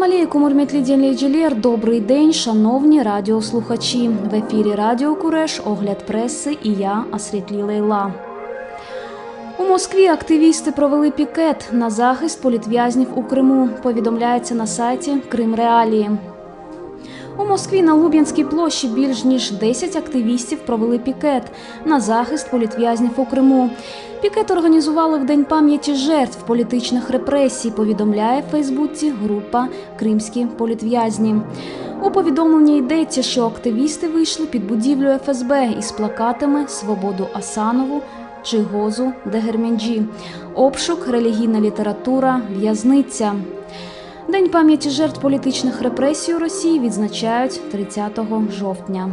Салам алейкум, урметлі дєлєр. Добрий день, шановні радіослухачі. В ефірі Радіо Куреш, огляд преси і я, Асрітлі Лейла. У Москві активісти провели пікет на захист політв'язнів у Криму, повідомляється на сайті Крим Реалії. У Москві на Луб'янській площі більш ніж 10 активістів провели пікет на захист політв'язнів у Криму. Пікет організували в День пам'яті жертв політичних репресій, повідомляє в Фейсбуці група «Кримські політв'язні». У повідомленні йдеться, що активісти вийшли під будівлю ФСБ із плакатами «Свободу Асанову», «Чигозу Дегерменджі», «Обшук», «Релігійна література», «В'язниця». День пам'яті жертв політичних репресій у Росії відзначають 30 жовтня.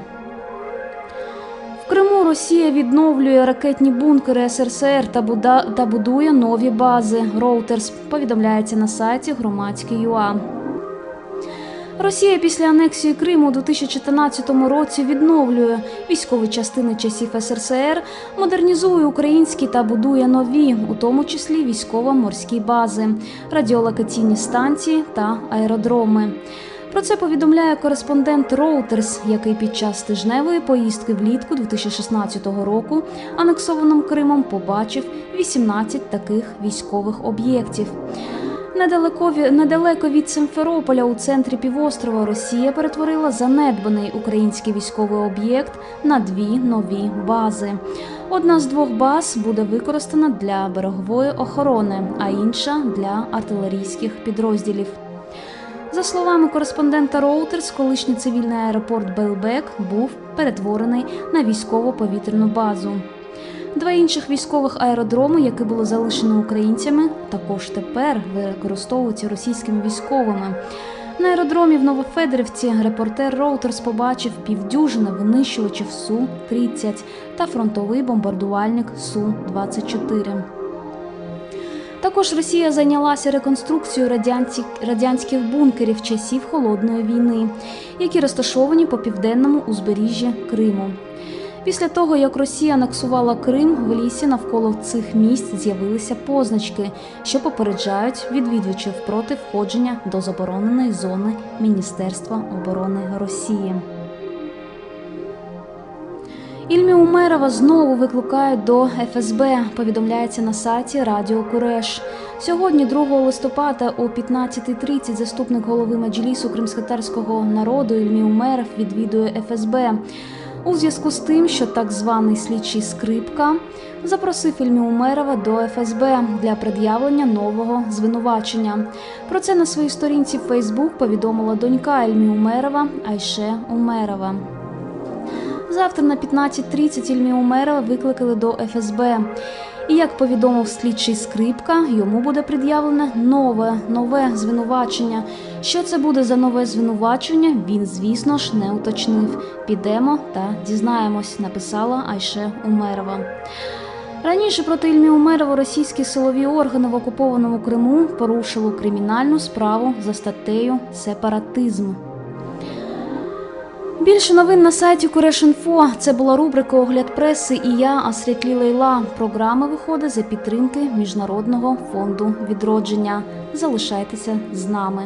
В Криму Росія відновлює ракетні бункери СРСР та будує нові бази. Reuters, повідомляється на сайті Громадське.ua. Росія після анексії Криму у 2014 році відновлює військові частини часів СРСР, модернізує українські та будує нові, у тому числі військово-морські бази, радіолокаційні станції та аеродроми. Про це повідомляє кореспондент Reuters, який під час тижневої поїздки влітку 2016 року анексованим Кримом побачив 18 таких військових об'єктів. Недалеко від Симферополя у центрі півострова Росія перетворила занедбаний український військовий об'єкт на дві нові бази. Одна з двох баз буде використана для берегової охорони, а інша – для артилерійських підрозділів. За словами кореспондента Reuters, колишній цивільний аеропорт Белбек був перетворений на військово-повітряну базу. Два інших військових аеродроми, які були залишені українцями, також тепер використовуються російськими військовими. На аеродромі в Новофедорівці репортер Reuters побачив півдюжини винищувачів Су-30 та фронтовий бомбардувальник Су-24. Також Росія зайнялася реконструкцією радянських бункерів часів Холодної війни, які розташовані по південному узбережжі Криму. Після того, як Росія анексувала Крим, в лісі навколо цих місць з'явилися позначки, що попереджають відвідувачів проти входження до забороненої зони Міністерства оборони Росії. Ільмі Умерова знову викликають до ФСБ, повідомляється на сайті Радіо Куреш. Сьогодні, 2 листопада о 15:30, заступник голови Меджлісу кримськотатарського народу Ільмі Умеров відвідує ФСБ. У зв'язку з тим, що так званий слідчий Скрипка запросив Ільмі Умерова до ФСБ для пред'явлення нового звинувачення. Про це на своїй сторінці в Фейсбук повідомила донька Ільмі Умерова Айше Умерова. Завтра на 15:30 Ільмі Умерова викликали до ФСБ. І, як повідомив слідчий Скрипка, йому буде пред'явлене нове звинувачення. Що це буде за нове звинувачення, він, звісно ж, не уточнив. Підемо та дізнаємось, написала Айше Умерова. Раніше проти Ільмі Умерова російські силові органи в окупованому Криму порушили кримінальну справу за статтею «Сепаратизм». Більше новин на сайті Куреш.Інфо. Це була рубрика «Огляд преси» і я, Асрітлі Лейла. Програма виходить за підтримки Міжнародного фонду відродження. Залишайтеся з нами.